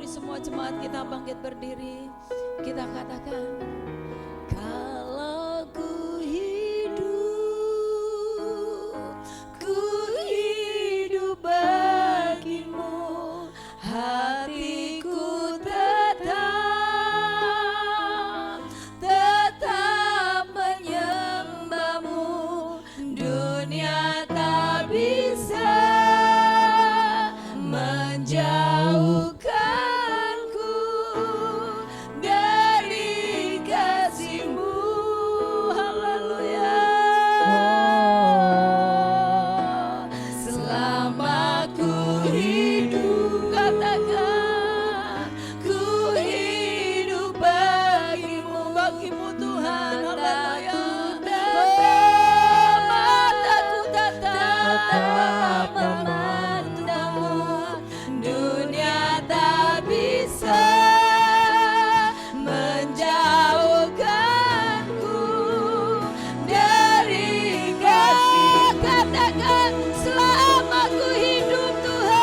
Mari semua jemaat kita bangkit berdiri. Kita katakan, kalau ku hidup bagimu, hatiku tetap menyembahmu. Dunia tak bisa menjauhkanku dari kasih-Mu. Haleluya. Selama ku hidup, katakan, ku hidup bagimu Tuhan. Haleluya. Mataku tetap memandangmu. Dunia tak bisa menjauhkanku dari kasih. Katakan, selama ku hidup Tuhan.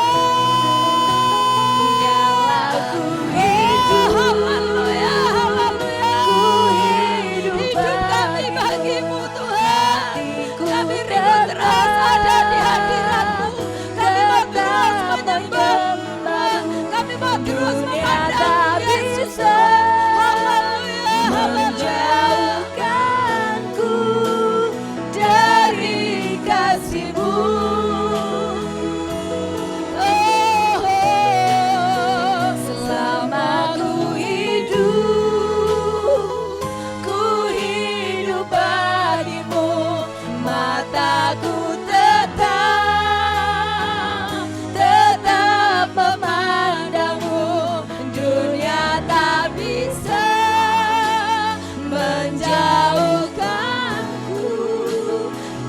Ku hidup. Haleluya, haleluya. Ku hidup kami bagimu Tuhan. Kami rindu terus ada di hadirat-Mu. Kami mau terus menyembah. Kami mau terus memandang Yesus. Haleluya, menjauhkanku dari kasih-Mu. Selama ku hidup bagimu, mataku tetap memandangmu. Dunia tak bisa menjauhkanku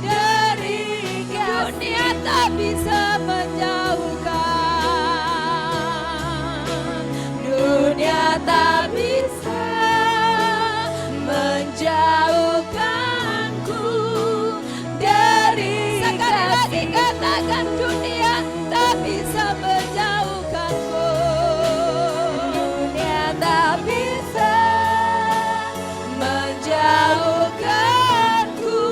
dari kasih. Dunia tak bisa menjauhkan. Dunia tak bisa menjauhkanku dari kasih. Sekali lagi katakan, dunia tak bisa menjauhkanku. Dunia tak bisa menjauhkanku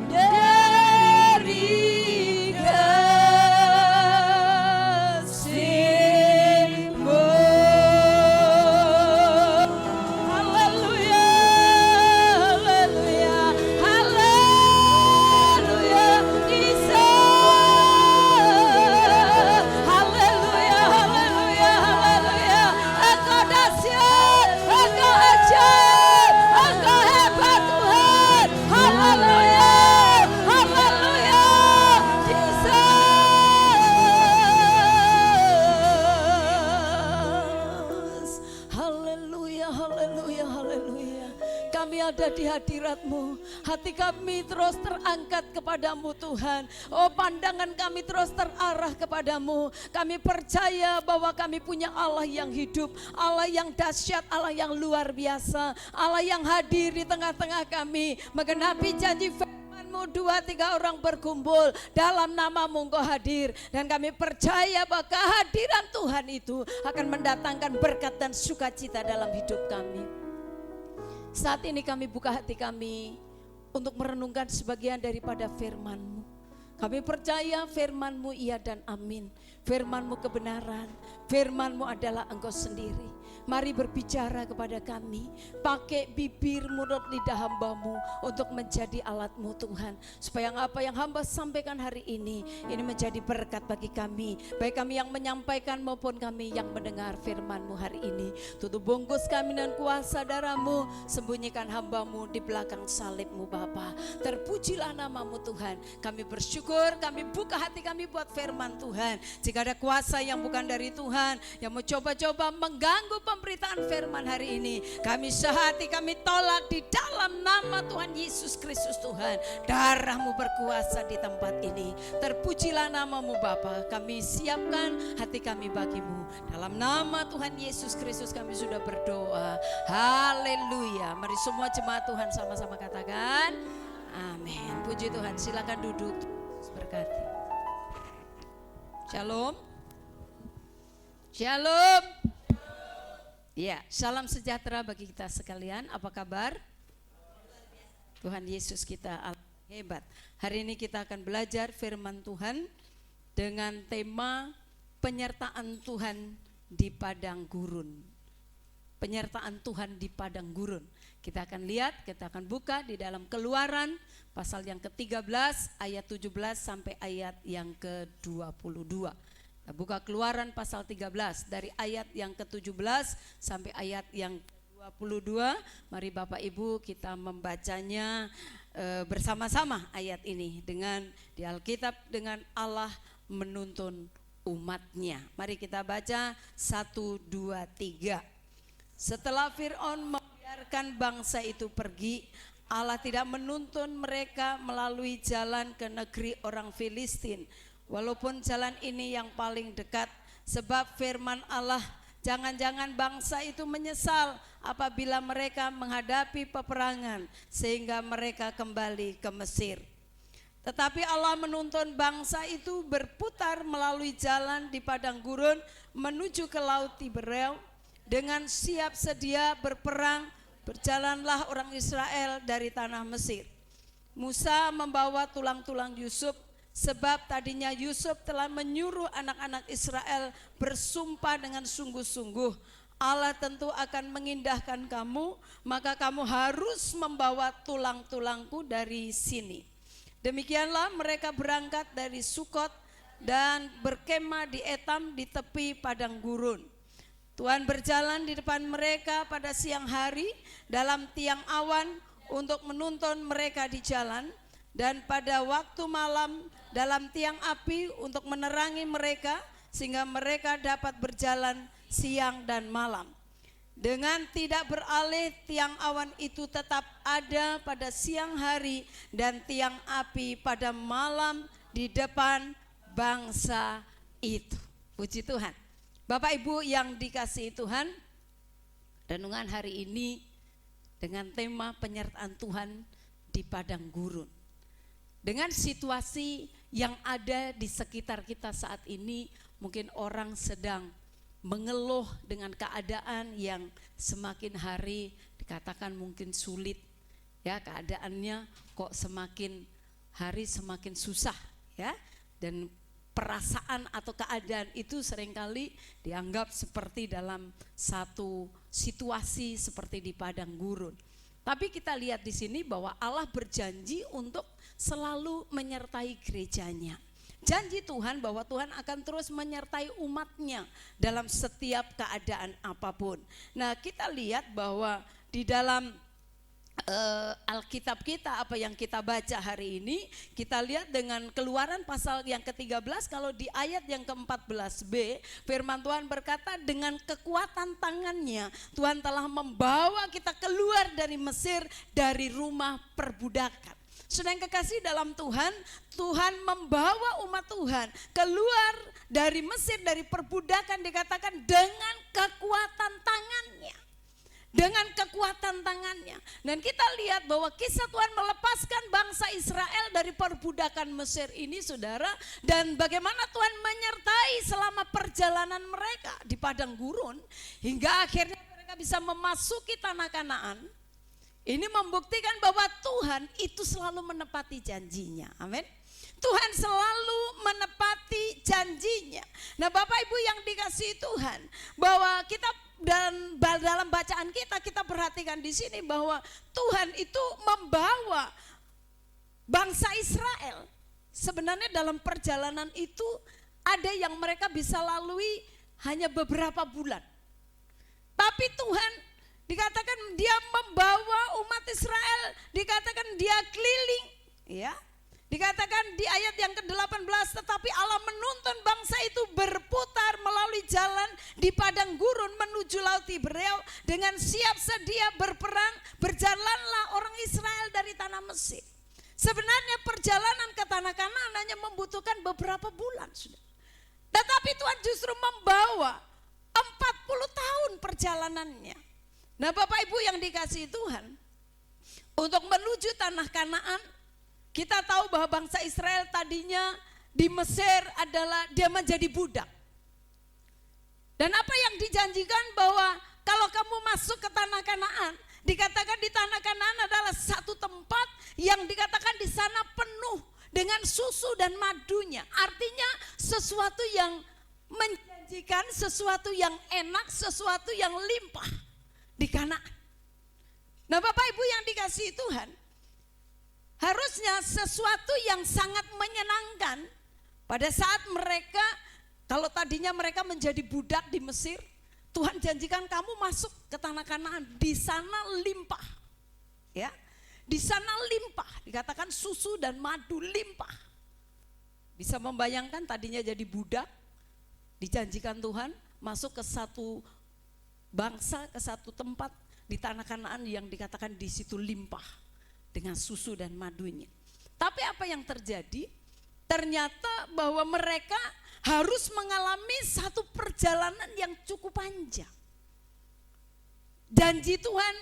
dari kasih-Mu. Haleluya, haleluya, haleluya, Yesus. Haleluya, haleluya, haleluya. Engkau dahsyat, Engkau ajaib, Engkau hebat Tuhan. Haleluya, haleluya, Yesus. Haleluya, haleluya, haleluya. Kami ada di hadirat-Mu. Hati kami terus terangkat kepadamu Tuhan. Oh, pandangan kami terus terarah kepadamu. Kami percaya bahwa kami punya Allah yang hidup, Allah yang dahsyat, Allah yang luar biasa, Allah yang hadir di tengah-tengah kami, menggenapi janji firman-Mu. 2-3 orang berkumpul dalam nama-Mu, Engkau hadir. Dan kami percaya bahwa kehadiran Tuhan itu akan mendatangkan berkat dan sukacita dalam hidup kami. Saat ini kami buka hati kami untuk merenungkan sebagian daripada firman-Mu. Kami percaya firman-Mu iya dan amin. Firman-Mu kebenaran, firman-Mu adalah Engkau sendiri. Mari berbicara kepada kami, pakai bibir, mulut, lidah hamba-Mu untuk menjadi alat-Mu Tuhan. Supaya apa yang hamba sampaikan hari ini menjadi berkat bagi kami. Baik kami yang menyampaikan maupun kami yang mendengar firman-Mu hari ini. Tutup bungkus kami dengan kuasa darah-Mu, sembunyikan hamba-Mu di belakang salib-Mu Bapa. Terpujilah nama-Mu Tuhan. Kami bersyukur, kami buka hati kami buat firman Tuhan. Jika ada kuasa yang bukan dari Tuhan, yang mau coba-coba mengganggu pemberitaan firman hari ini, kami sehati kami tolak di dalam nama Tuhan Yesus Kristus Tuhan. Darah-Mu berkuasa di tempat ini. Terpujilah nama-Mu Bapa. Kami siapkan hati kami bagi-Mu. Dalam nama Tuhan Yesus Kristus kami sudah berdoa. Haleluya. Mari semua jemaat Tuhan sama-sama katakan amin. Puji Tuhan. Silakan duduk. Berkati. Shalom. Shalom. Ya, salam sejahtera bagi kita sekalian. Apa kabar? Tuhan Yesus kita hebat. Hari ini kita akan belajar firman Tuhan dengan tema penyertaan Tuhan di padang gurun. Penyertaan Tuhan di padang gurun. Kita akan lihat, kita akan buka di dalam Keluaran pasal yang ke-13 ayat 17 sampai ayat yang ke-22. Kita buka Keluaran pasal 13 dari ayat yang ke-17 sampai ayat yang ke-22. Mari Bapak Ibu kita membacanya bersama-sama ayat ini dengan di Alkitab dengan Allah menuntun umatnya. Mari kita baca 1, 2, 3. Setelah Fir'aun membiarkan bangsa itu pergi, Allah tidak menuntun mereka melalui jalan ke negeri orang Filistin, walaupun jalan ini yang paling dekat, sebab firman Allah, jangan-jangan bangsa itu menyesal apabila mereka menghadapi peperangan sehingga mereka kembali ke Mesir. Tetapi Allah menuntun bangsa itu berputar melalui jalan di padang gurun menuju ke laut Tibereu. Dengan siap sedia berperang, berjalanlah orang Israel dari tanah Mesir. Musa membawa tulang-tulang Yusuf, sebab tadinya Yusuf telah menyuruh anak-anak Israel bersumpah dengan sungguh-sungguh, Allah tentu akan mengindahkan kamu, maka kamu harus membawa tulang-tulangku dari sini. Demikianlah mereka berangkat dari Sukot dan berkemah di Etam di tepi padang gurun. Tuhan berjalan di depan mereka pada siang hari dalam tiang awan untuk menuntun mereka di jalan, dan pada waktu malam dalam tiang api untuk menerangi mereka sehingga mereka dapat berjalan siang dan malam. Dengan tidak beralih tiang awan itu tetap ada pada siang hari dan tiang api pada malam di depan bangsa itu. Puji Tuhan. Bapak Ibu yang dikasihi Tuhan, renungan hari ini dengan tema penyertaan Tuhan di padang gurun. Dengan situasi yang ada di sekitar kita saat ini, mungkin orang sedang mengeluh dengan keadaan yang semakin hari dikatakan mungkin sulit. Ya, keadaannya kok semakin hari semakin susah, ya. Dan perasaan atau keadaan itu seringkali dianggap seperti dalam satu situasi seperti di padang gurun. Tapi kita lihat di sini bahwa Allah berjanji untuk selalu menyertai gerejanya. Janji Tuhan bahwa Tuhan akan terus menyertai umatnya dalam setiap keadaan apapun. Nah, kita lihat bahwa di dalam Alkitab kita, apa yang kita baca hari ini, kita lihat dengan Keluaran pasal yang ke-13, kalau di ayat yang ke-14b, firman Tuhan berkata, dengan kekuatan tangannya Tuhan telah membawa kita keluar dari Mesir, dari rumah perbudakan. Saudara yang kekasih dalam Tuhan, Tuhan membawa umat Tuhan keluar dari Mesir, dari perbudakan, dikatakan dengan kekuatan tangannya. Dengan kekuatan tangannya. Dan kita lihat bahwa kisah Tuhan melepaskan bangsa Israel dari perbudakan Mesir ini, saudara. Dan bagaimana Tuhan menyertai selama perjalanan mereka di padang gurun, hingga akhirnya mereka bisa memasuki tanah Kanaan. Ini membuktikan bahwa Tuhan itu selalu menepati janjinya. Amin. Tuhan selalu menepati janjinya. Nah, Bapak Ibu yang dikasihi Tuhan, bahwa kita dan dalam bacaan kita perhatikan di sini bahwa Tuhan itu membawa bangsa Israel. Sebenarnya dalam perjalanan itu ada yang mereka bisa lalui hanya beberapa bulan. Tapi Tuhan dikatakan dia membawa umat Israel, dikatakan dia keliling, ya. Dikatakan di ayat yang ke-18, tetapi Allah menuntun bangsa itu berputar melalui jalan di padang gurun menuju laut Tibereu. Dengan siap sedia berperang, berjalanlah orang Israel dari tanah Mesir. Sebenarnya perjalanan ke tanah Kanaan hanya membutuhkan beberapa bulan, sudah. Tetapi Tuhan justru membawa 40 tahun perjalanannya. Nah, Bapak Ibu yang dikasihi Tuhan, untuk menuju tanah Kanaan, kita tahu bahwa bangsa Israel tadinya di Mesir adalah dia menjadi budak. Dan apa yang dijanjikan bahwa kalau kamu masuk ke tanah Kanaan, dikatakan di tanah Kanaan adalah satu tempat yang dikatakan di sana penuh dengan susu dan madunya. Artinya sesuatu yang menjanjikan, sesuatu yang enak, sesuatu yang limpah di Kanaan. Nah Bapak Ibu yang dikasihi Tuhan, harusnya sesuatu yang sangat menyenangkan pada saat mereka, kalau tadinya mereka menjadi budak di Mesir, Tuhan janjikan kamu masuk ke tanah Kanaan, di sana limpah. Ya, di sana limpah, dikatakan susu dan madu limpah. Bisa membayangkan tadinya jadi budak, dijanjikan Tuhan masuk ke satu bangsa, ke satu tempat di tanah Kanaan yang dikatakan di situ limpah dengan susu dan madunya. Tapi apa yang terjadi? Ternyata bahwa mereka harus mengalami satu perjalanan yang cukup panjang. Janji Tuhan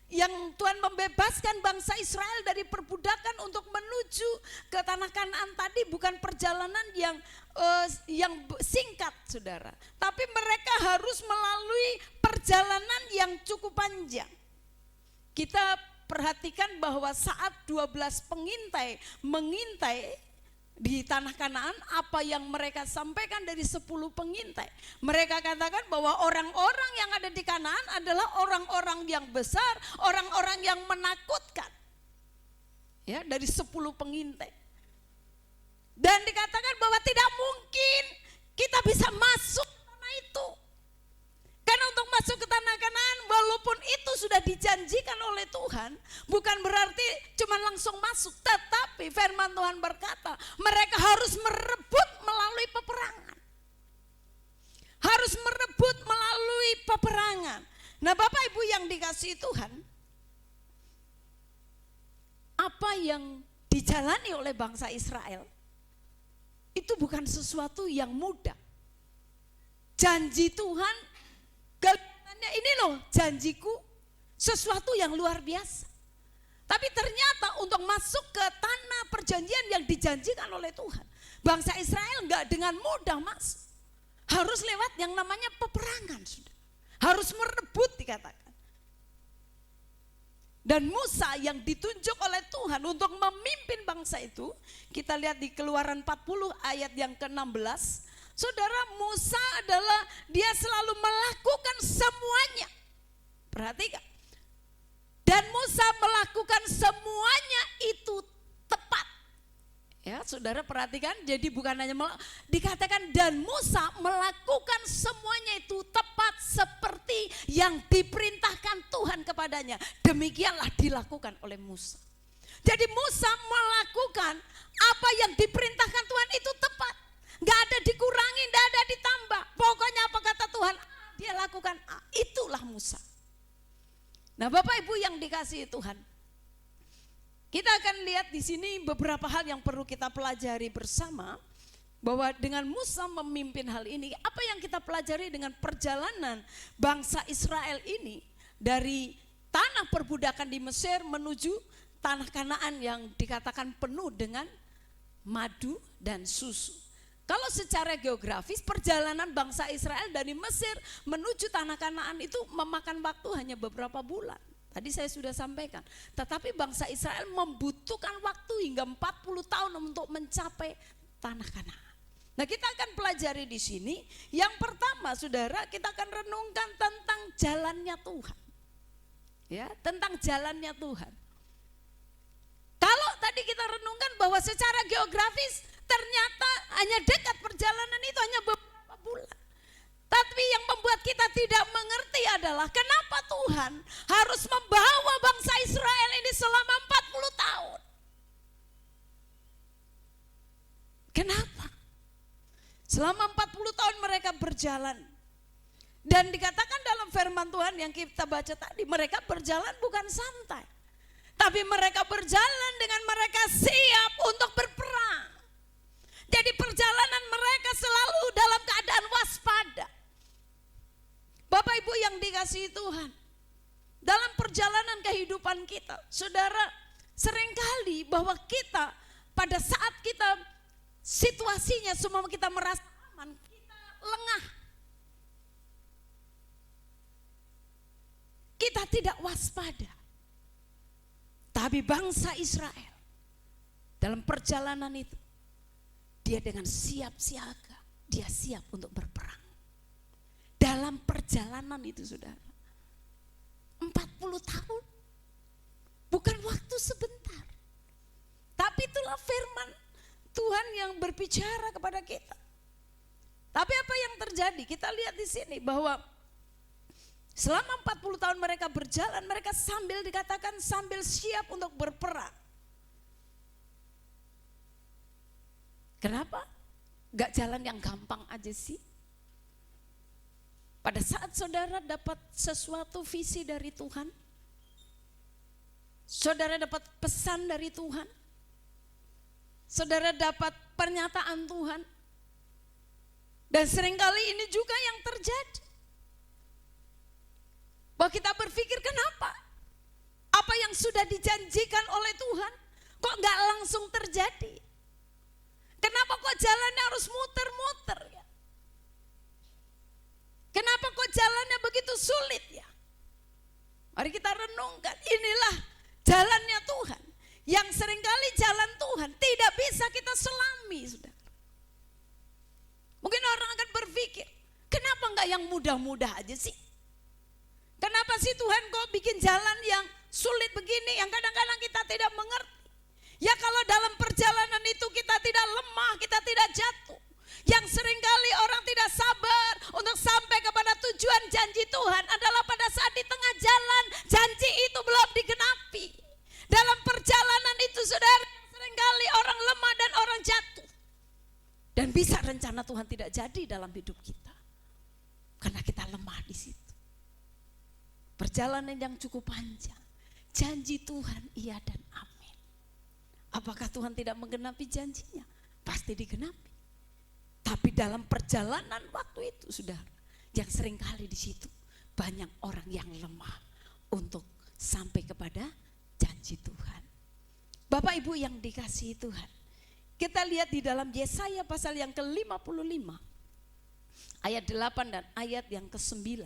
yang Tuhan membebaskan bangsa Israel dari perbudakan untuk menuju ke tanah Kanaan tadi bukan perjalanan yang singkat, saudara. Tapi mereka harus melalui perjalanan yang cukup panjang. Kita perhatikan bahwa saat 12 pengintai mengintai di tanah Kanaan, apa yang mereka sampaikan dari 10 pengintai. Mereka katakan bahwa orang-orang yang ada di Kanaan adalah orang-orang yang besar, orang-orang yang menakutkan. Ya, dari 10 pengintai. Dan dikatakan bahwa tidak mungkin kita bisa masuk ke tanah itu. Karena untuk masuk ke tanah Kanaan, walaupun itu sudah dijanjikan oleh Tuhan, bukan berarti cuma langsung masuk. Tetapi firman Tuhan berkata, mereka harus merebut melalui peperangan. Harus merebut melalui peperangan. Nah Bapak Ibu yang dikasihi Tuhan, apa yang dijalani oleh bangsa Israel, itu bukan sesuatu yang mudah. Janji Tuhan, kelihatannya ini loh janjiku, sesuatu yang luar biasa. Tapi ternyata untuk masuk ke tanah perjanjian yang dijanjikan oleh Tuhan, bangsa Israel enggak dengan mudah masuk. Harus lewat yang namanya peperangan, sudah. Harus merebut dikatakan. Dan Musa yang ditunjuk oleh Tuhan untuk memimpin bangsa itu, kita lihat di Keluaran 40 ayat yang ke-16. Saudara, Musa adalah dia selalu melakukan semuanya. Perhatikan. Dan Musa melakukan semuanya itu tepat. Ya, saudara perhatikan, jadi bukan hanya dikatakan dan Musa melakukan semuanya itu tepat seperti yang diperintahkan Tuhan kepadanya. Demikianlah dilakukan oleh Musa. Jadi Musa melakukan apa yang diperintahkan Tuhan itu tepat. Gak ada dikurangi, gak ada ditambah. Pokoknya apa kata Tuhan, dia lakukan. Itulah Musa. Nah Bapak Ibu yang dikasihi Tuhan, kita akan lihat di sini beberapa hal yang perlu kita pelajari bersama. Bahwa dengan Musa memimpin hal ini, apa yang kita pelajari dengan perjalanan bangsa Israel ini dari tanah perbudakan di Mesir menuju tanah Kanaan yang dikatakan penuh dengan madu dan susu. Kalau secara geografis perjalanan bangsa Israel dari Mesir menuju tanah Kanaan itu memakan waktu hanya beberapa bulan. Tadi saya sudah sampaikan. Tetapi bangsa Israel membutuhkan waktu hingga 40 tahun untuk mencapai tanah Kanaan. Nah kita akan pelajari di sini. Yang pertama saudara, kita akan renungkan tentang jalannya Tuhan. Ya, tentang jalannya Tuhan. Kalau tadi kita renungkan bahwa secara geografis ternyata hanya dekat perjalanan itu hanya beberapa bulan. Tapi yang membuat kita tidak mengerti adalah kenapa Tuhan harus membawa bangsa Israel ini selama 40 tahun. Kenapa? Selama 40 tahun mereka berjalan. Dan dikatakan dalam firman Tuhan yang kita baca tadi, mereka berjalan bukan santai. Tapi mereka berjalan dengan mereka siap untuk berperang. Jadi perjalanan mereka selalu dalam keadaan waspada. Bapak Ibu yang dikasihi Tuhan, dalam perjalanan kehidupan kita, saudara, seringkali bahwa kita pada saat kita situasinya semua kita merasa aman, kita lengah. Kita tidak waspada. Tapi bangsa Israel dalam perjalanan itu, dia dengan siap siaga, dia siap untuk berperang. Dalam perjalanan itu saudara, 40 tahun, bukan waktu sebentar. Tapi itulah firman Tuhan yang berbicara kepada kita. Tapi apa yang terjadi? Kita lihat di sini bahwa selama 40 tahun mereka berjalan, mereka sambil dikatakan sambil siap untuk berperang. Kenapa? Gak jalan yang gampang aja sih. Pada saat saudara dapat sesuatu visi dari Tuhan, saudara dapat pesan dari Tuhan, saudara dapat pernyataan Tuhan, dan seringkali ini juga yang terjadi. Bahwa kita berpikir kenapa? Apa yang sudah dijanjikan oleh Tuhan kok gak langsung terjadi? Kenapa kok jalannya harus muter-muter ya? Kenapa kok jalannya begitu sulit ya? Mari kita renungkan, inilah jalannya Tuhan. Yang seringkali jalan Tuhan tidak bisa kita selami, saudara. Mungkin orang akan berpikir, kenapa enggak yang mudah-mudah aja sih? Kenapa sih Tuhan kok bikin jalan yang sulit begini, yang kadang-kadang kita tidak mengerti? Ya kalau dalam perjalanan itu kita tidak lemah, kita tidak jatuh. Yang seringkali orang tidak sabar untuk sampai kepada tujuan janji Tuhan adalah pada saat di tengah jalan janji itu belum digenapi. Dalam perjalanan itu saudara, seringkali orang lemah dan orang jatuh. Dan bisa rencana Tuhan tidak jadi dalam hidup kita. Karena kita lemah di situ. Perjalanan yang cukup panjang. Janji Tuhan iya dan amin. Apakah Tuhan tidak menggenapi janjinya? Pasti digenapi. Tapi dalam perjalanan waktu itu saudara, yang seringkali di situ banyak orang yang lemah untuk sampai kepada janji Tuhan. Bapak Ibu yang dikasihi Tuhan, kita lihat di dalam Yesaya pasal yang ke-55 ayat 8 dan ayat yang ke-9.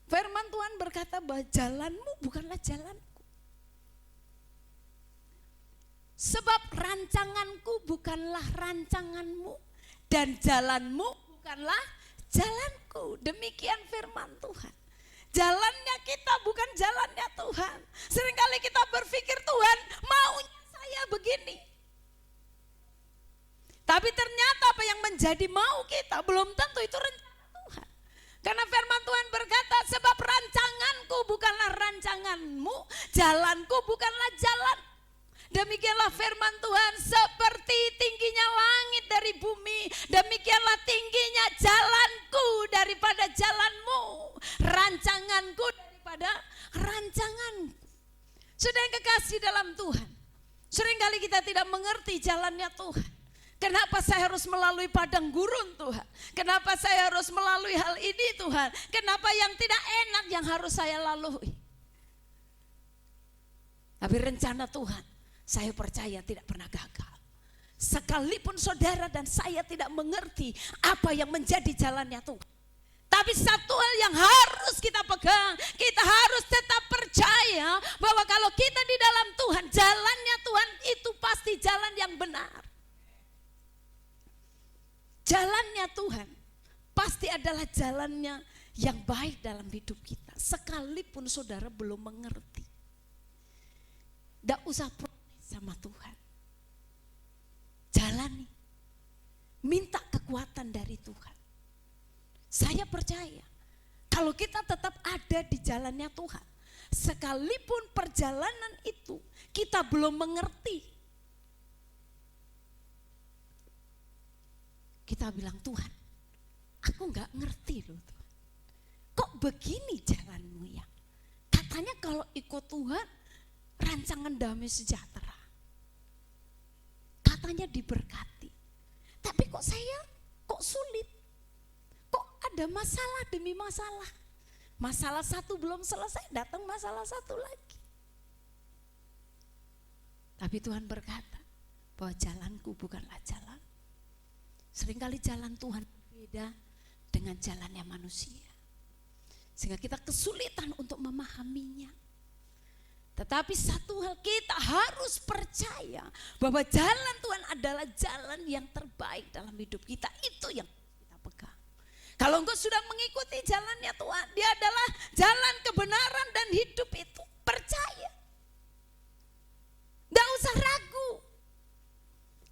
Firman Tuhan berkata bahwa jalanmu bukanlah jalanku, sebab rancanganku bukanlah rancanganmu, dan jalanmu bukanlah jalanku. Demikian firman Tuhan. Jalannya kita bukan jalannya Tuhan. Seringkali kita berpikir Tuhan maunya saya begini. Tapi ternyata apa yang menjadi mau kita belum tentu itu rencana Tuhan. Karena firman Tuhan berkata, sebab rancanganku bukanlah rancanganmu, jalanku bukanlah jalan. Demikianlah firman Tuhan, seperti tingginya langit dari bumi, demikianlah tingginya jalanku daripada jalanmu, rancanganku daripada rancanganku. Sudah yang kekasih dalam Tuhan, seringkali kita tidak mengerti jalannya Tuhan. Kenapa saya harus melalui padang gurun Tuhan? Kenapa saya harus melalui hal ini Tuhan? Kenapa yang tidak enak yang harus saya lalui? Tapi rencana Tuhan, saya percaya tidak pernah gagal. Sekalipun saudara dan saya tidak mengerti apa yang menjadi jalannya Tuhan. Tapi satu hal yang harus kita pegang, kita harus tetap percaya bahwa kalau kita di dalam Tuhan, jalannya Tuhan itu pasti jalan yang benar. Jalannya Tuhan pasti adalah jalannya yang baik dalam hidup kita. Sekalipun saudara belum mengerti. Tidak usah sama Tuhan, jalani, minta kekuatan dari Tuhan. Saya percaya kalau kita tetap ada di jalannya Tuhan, sekalipun perjalanan itu kita belum mengerti, kita bilang Tuhan, aku gak ngerti loh Tuhan, kok begini jalanmu ya? Katanya kalau ikut Tuhan rancangan damai sejahtera, katanya diberkati. Tapi kok saya kok sulit? Kok ada masalah demi masalah? Masalah satu belum selesai, datang masalah satu lagi. Tapi Tuhan berkata bahwa jalanku bukanlah jalan, Seringkali jalan Tuhan berbeda dengan jalannya manusia, sehingga kita kesulitan untuk memahaminya. Tetapi satu hal, kita harus percaya bahwa jalan Tuhan adalah jalan yang terbaik dalam hidup kita. Itu yang kita pegang. Kalau engkau sudah mengikuti jalannya Tuhan, dia adalah jalan kebenaran dan hidup itu. Percaya. Gak usah ragu.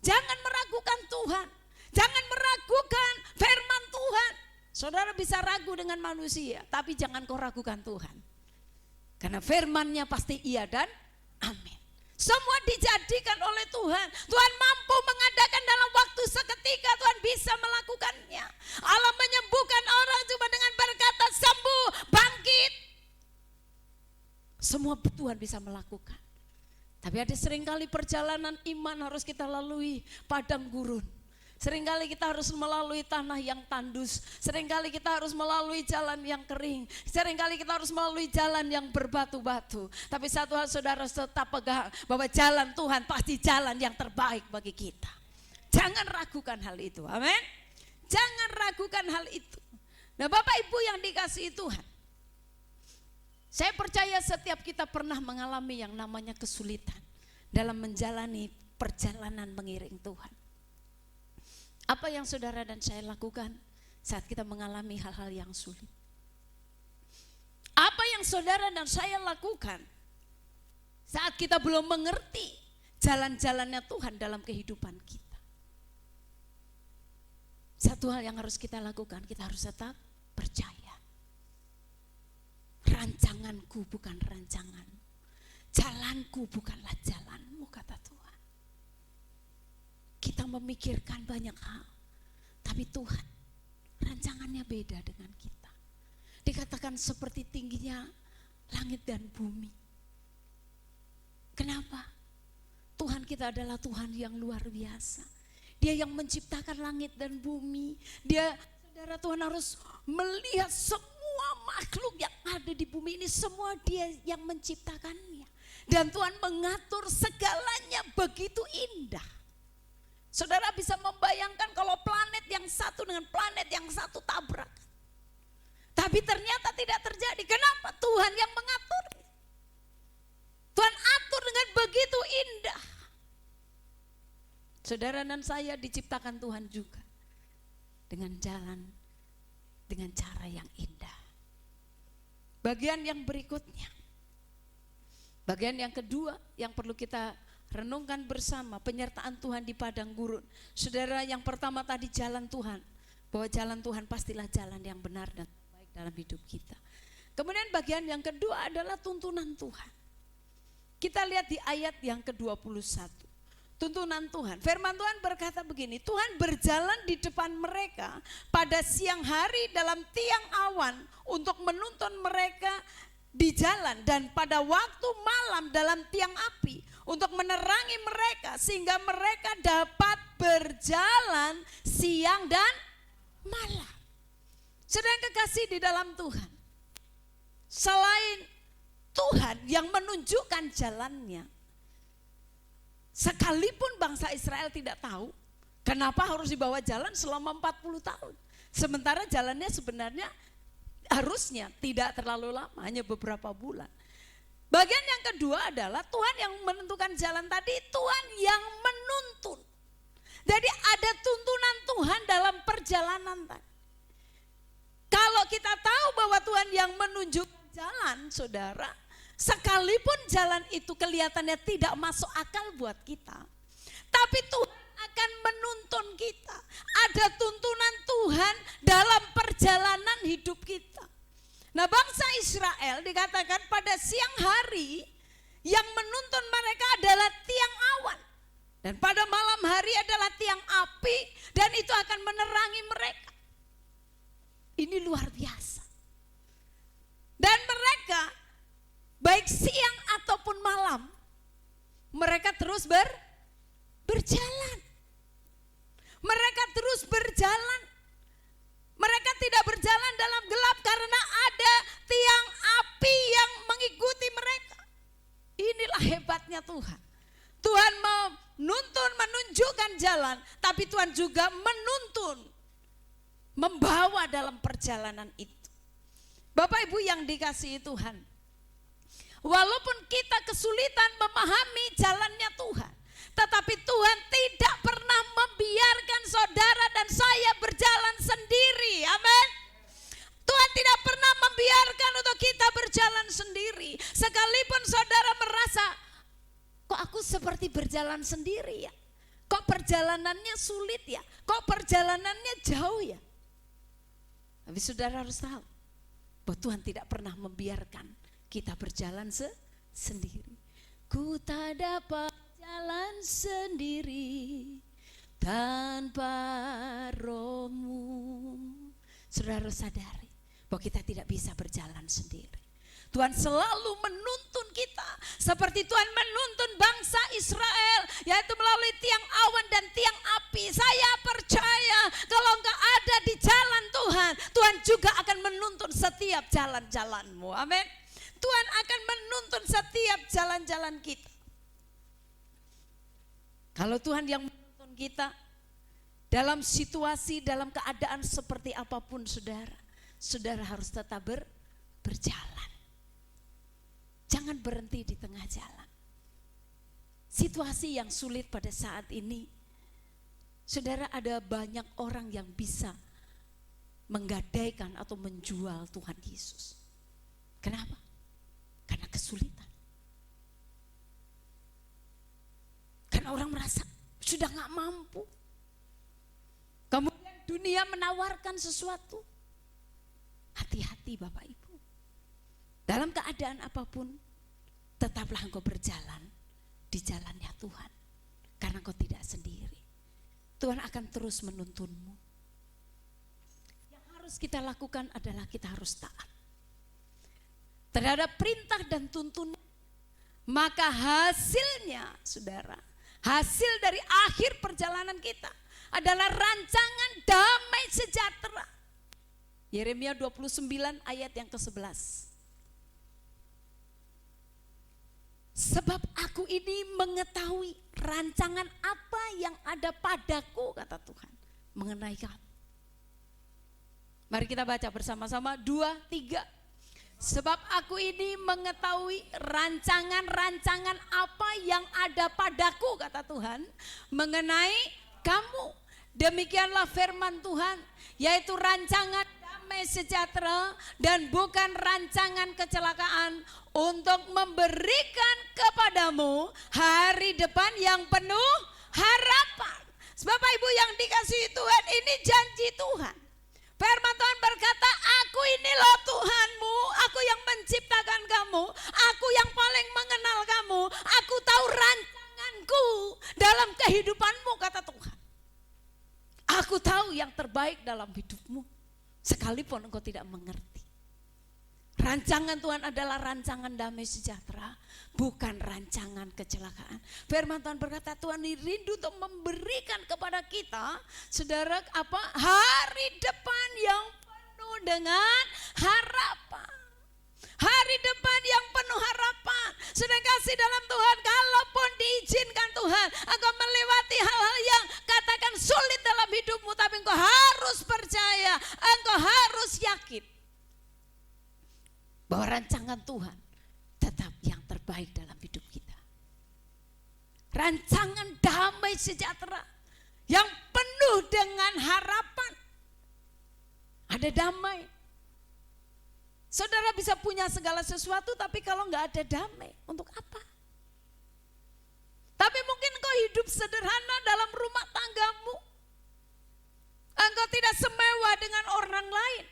Jangan meragukan Tuhan. Jangan meragukan firman Tuhan. Saudara bisa ragu dengan manusia, tapi jangan kau ragukan Tuhan. Karena firman-Nya pasti iya dan amin. Semua dijadikan oleh Tuhan. Tuhan mampu mengadakan dalam waktu seketika, Tuhan bisa melakukannya. Allah menyembuhkan orang cuma dengan berkata sembuh, bangkit. Semua Tuhan bisa melakukan. Tapi ada seringkali perjalanan iman harus kita lalui padang gurun. Seringkali kita harus melalui tanah yang tandus. Seringkali kita harus melalui jalan yang kering. Seringkali kita harus melalui jalan yang berbatu-batu. Tapi satu hal saudara tetap pegang, bahwa jalan Tuhan pasti jalan yang terbaik bagi kita. Jangan ragukan hal itu, amin. Jangan ragukan hal itu. Nah Bapak Ibu yang dikasihi Tuhan, saya percaya setiap kita pernah mengalami yang namanya kesulitan dalam menjalani perjalanan mengiring Tuhan. Apa yang saudara dan saya lakukan saat kita mengalami hal-hal yang sulit? Apa yang saudara dan saya lakukan saat kita belum mengerti jalan-jalannya Tuhan dalam kehidupan kita? Satu hal yang harus kita lakukan, kita harus tetap percaya. Rancanganku bukan rancanganmu, jalanku bukanlah jalanmu, kata Tuhan. Kita memikirkan banyak hal, tapi Tuhan rancangannya beda dengan kita. Dikatakan seperti tingginya langit dan bumi. Kenapa? Tuhan kita adalah Tuhan yang luar biasa. Dia yang menciptakan langit dan bumi. Dia, saudara, Tuhan harus melihat semua makhluk yang ada di bumi ini, semua Dia yang menciptakannya. Dan Tuhan mengatur segalanya begitu indah. Saudara bisa membayangkan kalau planet yang satu dengan planet yang satu tabrak. Tapi ternyata tidak terjadi. Kenapa? Tuhan yang mengatur. Tuhan atur dengan begitu indah. Saudara dan saya diciptakan Tuhan juga dengan jalan, dengan cara yang indah. Bagian yang berikutnya, bagian yang kedua yang perlu kita renungkan bersama, penyertaan Tuhan di padang gurun. Saudara, yang pertama tadi jalan Tuhan, bahwa jalan Tuhan pastilah jalan yang benar dan baik dalam hidup kita. Kemudian bagian yang kedua adalah tuntunan Tuhan. Kita lihat di ayat yang ke-21. Tuntunan Tuhan, firman Tuhan berkata begini, Tuhan berjalan di depan mereka pada siang hari dalam tiang awan untuk menuntun mereka di jalan, dan pada waktu malam dalam tiang api untuk menerangi mereka sehingga mereka dapat berjalan siang dan malam. Sedang kekasih di dalam Tuhan, selain Tuhan yang menunjukkan jalannya, sekalipun bangsa Israel tidak tahu kenapa harus dibawa jalan selama 40 tahun. Sementara jalannya sebenarnya harusnya tidak terlalu lama, hanya beberapa bulan. Bagian yang kedua adalah Tuhan yang menentukan jalan tadi, Tuhan yang menuntun. Jadi ada tuntunan Tuhan dalam perjalanan tadi. Kalau kita tahu bahwa Tuhan yang menunjukkan jalan, saudara, sekalipun jalan itu kelihatannya tidak masuk akal buat kita, tapi Tuhan akan menuntun kita. Ada tuntunan Tuhan dalam perjalanan hidup kita. Nah, bangsa Israel dikatakan pada siang hari yang menuntun mereka adalah tiang awan. Dan pada malam hari adalah tiang api, dan itu akan menerangi mereka. Ini luar biasa. Dan mereka baik siang ataupun malam, mereka terus berjalan. Mereka terus berjalan. Mereka tidak berjalan dalam gelap karena ada tiang api yang mengikuti mereka. Inilah hebatnya Tuhan. Tuhan menuntun, menunjukkan jalan, tapi Tuhan juga menuntun menuntun, membawa dalam perjalanan itu. Bapak Ibu yang dikasihi Tuhan, walaupun kita kesulitan memahami jalannya Tuhan, tetapi Tuhan tidak pernah membiarkan saudara dan saya berjalan sendiri. Amin. Tuhan tidak pernah membiarkan untuk kita berjalan sendiri. Sekalipun saudara merasa, kok aku seperti berjalan sendiri ya? Kok perjalanannya sulit ya? Kok perjalanannya jauh ya? Tapi saudara harus tahu bahwa Tuhan tidak pernah membiarkan kita berjalan sendiri. Ku tak dapat jalan sendiri tanpa Roh-Mu. Saudara sadari bahwa kita tidak bisa berjalan sendiri. Tuhan selalu menuntun kita seperti Tuhan menuntun bangsa Israel, yaitu melalui tiang awan dan tiang api. Saya percaya kalau engkau ada di jalan Tuhan, Tuhan juga akan menuntun setiap jalan-jalanmu. Amin. Tuhan akan menuntun setiap jalan-jalan kita. Kalau Tuhan yang menuntun kita dalam situasi, dalam keadaan seperti apapun saudara harus tetap berjalan. Jangan berhenti di tengah jalan. Situasi yang sulit pada saat ini, saudara, ada banyak orang yang bisa menggadaikan atau menjual Tuhan Yesus. Kenapa? Karena kesulitan. Karena orang merasa sudah gak mampu. Kemudian dunia menawarkan sesuatu. Hati-hati Bapak Ibu. Dalam keadaan apapun, tetaplah engkau berjalan di jalannya Tuhan. Karena engkau tidak sendiri. Tuhan akan terus menuntunmu. Yang harus kita lakukan adalah kita harus taat terhadap perintah dan tuntunan. Maka hasilnya, saudara, hasil dari akhir perjalanan kita adalah rancangan damai sejahtera. Yeremia 29 ayat yang ke-11. Sebab aku ini mengetahui rancangan apa yang ada padaku, kata Tuhan, mengenai kamu. Mari kita baca bersama-sama, 2, 3. Sebab aku ini mengetahui rancangan-rancangan apa yang ada padaku, kata Tuhan, mengenai kamu. Demikianlah firman Tuhan, yaitu rancangan damai sejahtera dan bukan rancangan kecelakaan, untuk memberikan kepadamu hari depan yang penuh harapan. Bapak Ibu yang dikasihi Tuhan, ini janji Tuhan. Firman Tuhan berkata, aku ini loh Tuhanmu, aku yang menciptakan kamu, aku yang paling mengenal kamu, aku tahu rancanganku dalam kehidupanmu, kata Tuhan. Aku tahu yang terbaik dalam hidupmu, sekalipun engkau tidak mengerti. Rancangan Tuhan adalah rancangan damai sejahtera, bukan rancangan kecelakaan. Firman Tuhan berkata, Tuhan rindu untuk memberikan kepada kita, saudara, hari depan yang penuh dengan harapan. Hari depan yang penuh harapan. Sudah kasih dalam Tuhan, kalaupun diizinkan Tuhan, engkau melewati hal-hal yang katakan sulit dalam hidupmu, tapi engkau harus percaya, engkau harus yakin bahwa rancangan Tuhan tetap yang terbaik dalam hidup kita. Rancangan damai sejahtera yang penuh dengan harapan. Ada damai. Saudara bisa punya segala sesuatu, tapi kalau nggak ada damai, untuk apa? Tapi mungkin engkau hidup sederhana dalam rumah tanggamu. Engkau tidak semewah dengan orang lain.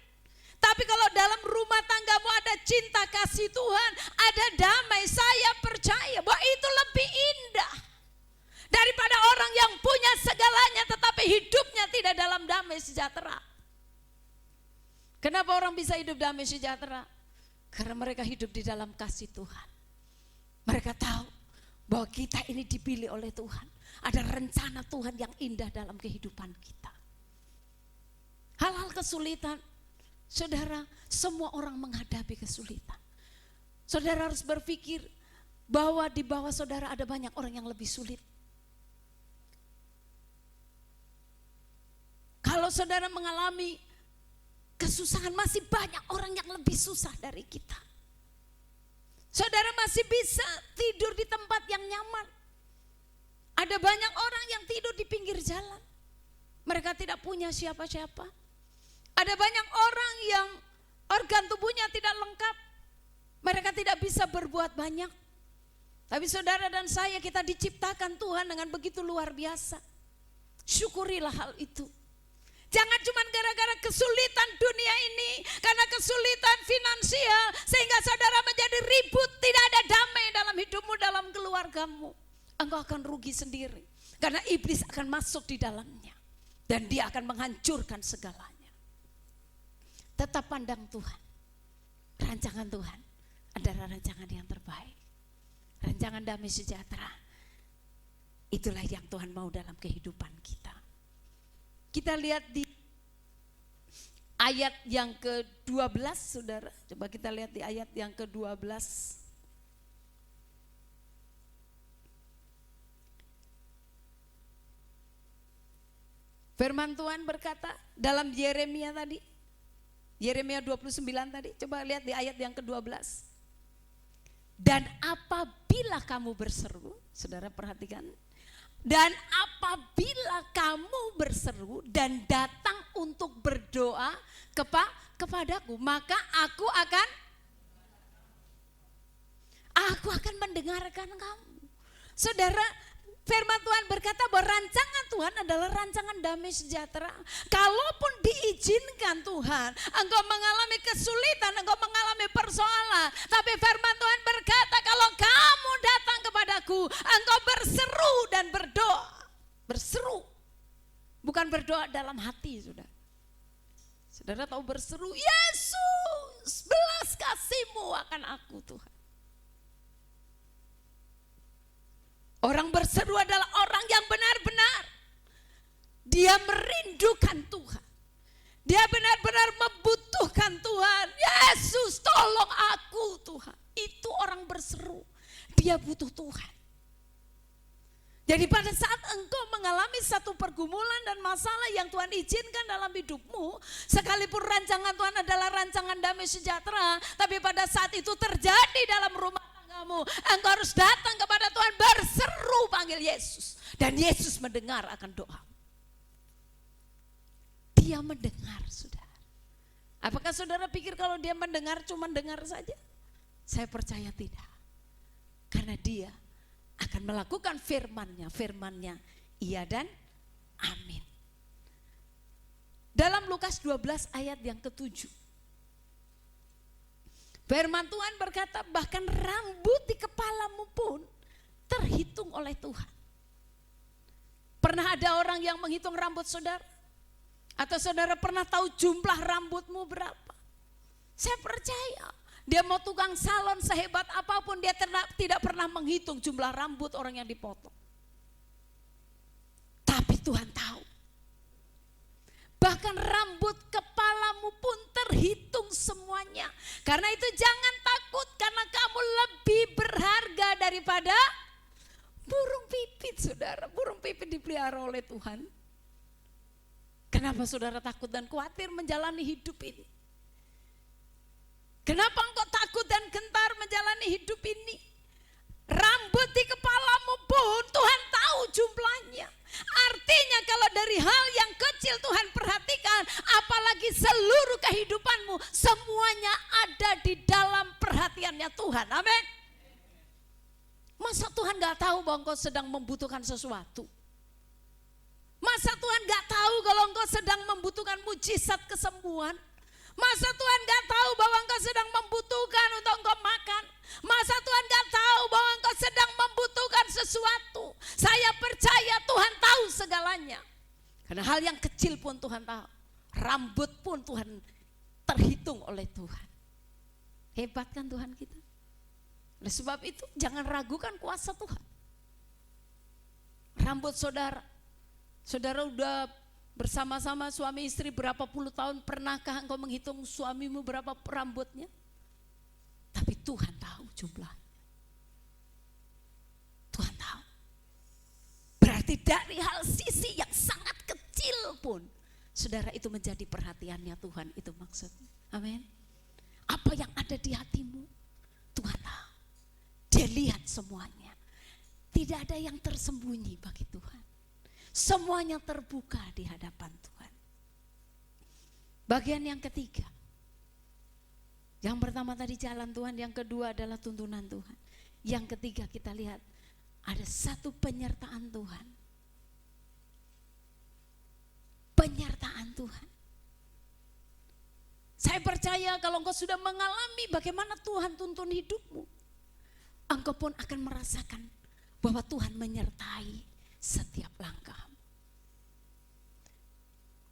Tapi kalau dalam rumah tanggamu ada cinta kasih Tuhan, ada damai, saya percaya bahwa itu lebih indah daripada orang yang punya segalanya tetapi hidupnya tidak dalam damai sejahtera. Kenapa orang bisa hidup damai sejahtera? Karena mereka hidup di dalam kasih Tuhan. Mereka tahu bahwa kita ini dipilih oleh Tuhan. Ada rencana Tuhan yang indah dalam kehidupan kita. Hal-hal kesulitan, saudara, semua orang menghadapi kesulitan. Saudara harus berpikir bahwa di bawah saudara ada banyak orang yang lebih sulit. Kalau Kalau saudara mengalami kesusahan, masih banyak orang yang lebih susah dari kita. Saudara masih bisa tidur di tempat yang nyaman. Ada banyak orang yang tidur di pinggir jalan. Mereka tidak punya siapa-siapa. Ada banyak orang yang organ tubuhnya tidak lengkap. Mereka tidak bisa berbuat banyak. Tapi saudara dan saya, kita diciptakan Tuhan dengan begitu luar biasa. Syukurilah hal itu. Jangan cuma gara-gara kesulitan dunia ini, karena kesulitan finansial, sehingga saudara menjadi ribut, tidak ada damai dalam hidupmu, dalam keluargamu. Engkau akan rugi sendiri, karena iblis akan masuk di dalamnya. Dan dia akan menghancurkan segalanya. Tetap pandang Tuhan. Rancangan Tuhan adalah rancangan yang terbaik. Rancangan damai sejahtera. Itulah yang Tuhan mau dalam kehidupan kita. Kita lihat di ayat yang ke-12, saudara. Coba kita lihat di ayat yang ke-12. Firman Tuhan berkata dalam Yeremia tadi, Yeremia 29 tadi, coba lihat di ayat yang ke-12. Dan apabila kamu berseru, saudara perhatikan, dan apabila kamu berseru dan datang untuk berdoa kepadaku, maka aku akan mendengarkan kamu. Saudara, firman Tuhan berkata bahwa rancangan Tuhan adalah rancangan damai sejahtera. Kalaupun diizinkan Tuhan, engkau mengalami kesulitan, engkau mengalami persoalan, tapi firman Tuhan berkata kalau kamu datang kepadaku, engkau berseru dan berdoa. Berseru, bukan berdoa dalam hati, saudara. Saudara tahu berseru, Yesus, belas kasih-Mu akan aku, Tuhan. Orang berseru adalah orang yang benar-benar dia merindukan Tuhan. Dia benar-benar membutuhkan Tuhan. Yesus, tolong aku, Tuhan. Itu orang berseru. Dia butuh Tuhan. Jadi pada saat engkau mengalami satu pergumulan dan masalah yang Tuhan izinkan dalam hidupmu, sekalipun rancangan Tuhan adalah rancangan damai sejahtera, tapi pada saat itu terjadi dalam rumah tanggamu, engkau harus datang kepada Tuhan, berseru panggil Yesus, dan Yesus mendengar akan doa. Dia mendengar, saudara. Apakah saudara pikir kalau dia mendengar cuma dengar saja? Saya percaya tidak. Karena dia akan melakukan firman-Nya iya dan amin. Dalam Lukas 12 ayat yang ke-7. Firman Tuhan berkata bahkan rambut di kepalamu pun terhitung oleh Tuhan. Pernah ada orang yang menghitung rambut saudara? Atau saudara pernah tahu jumlah rambutmu berapa? Saya percaya dia mau tukang salon sehebat apapun, dia tidak pernah menghitung jumlah rambut orang yang dipotong. Tapi Tuhan tahu. Bahkan rambut kepalamu pun terhitung semuanya. Karena itu jangan takut, karena kamu lebih berharga daripada burung pipit, saudara. Burung pipit dipelihara oleh Tuhan. Kenapa saudara takut dan khawatir menjalani hidup ini? Kenapa engkau takut dan gentar menjalani hidup ini? Rambut di kepalamu pun Tuhan tahu jumlahnya. Artinya kalau dari hal yang kecil Tuhan perhatikan, apalagi seluruh kehidupanmu, semuanya ada di dalam perhatiannya Tuhan. Amin. Masa Tuhan gak tahu bahwa engkau sedang membutuhkan sesuatu? Masa Tuhan gak tahu kalau engkau sedang membutuhkan mujizat kesembuhan? Masa Tuhan gak tahu bahwa engkau sedang membutuhkan untuk engkau makan? Masa Tuhan gak tahu bahwa engkau sedang membutuhkan sesuatu? Saya percaya Tuhan tahu segalanya. Karena hal yang kecil pun Tuhan tahu. Rambut pun Tuhan terhitung oleh Tuhan. Hebat kan Tuhan kita? Oleh sebab itu jangan ragukan kuasa Tuhan. Rambut saudara. Saudara udah bersama-sama suami istri berapa puluh tahun, pernahkah engkau menghitung suamimu berapa rambutnya? Tapi Tuhan tahu jumlahnya. Tuhan tahu. Berarti dari hal sisi yang sangat kecil pun saudara, itu menjadi perhatiannya Tuhan, itu maksudnya. Amin. Apa yang ada di hatimu, Tuhan tahu. Dia lihat semuanya. Tidak ada yang tersembunyi bagi Tuhan. Semuanya terbuka di hadapan Tuhan. Bagian yang ketiga. Yang pertama tadi jalan Tuhan, yang kedua adalah tuntunan Tuhan. Yang ketiga kita lihat ada satu penyertaan Tuhan. Penyertaan Tuhan. Saya percaya kalau engkau sudah mengalami bagaimana Tuhan tuntun hidupmu, engkau pun akan merasakan bahwa Tuhan menyertai setiap langkahmu.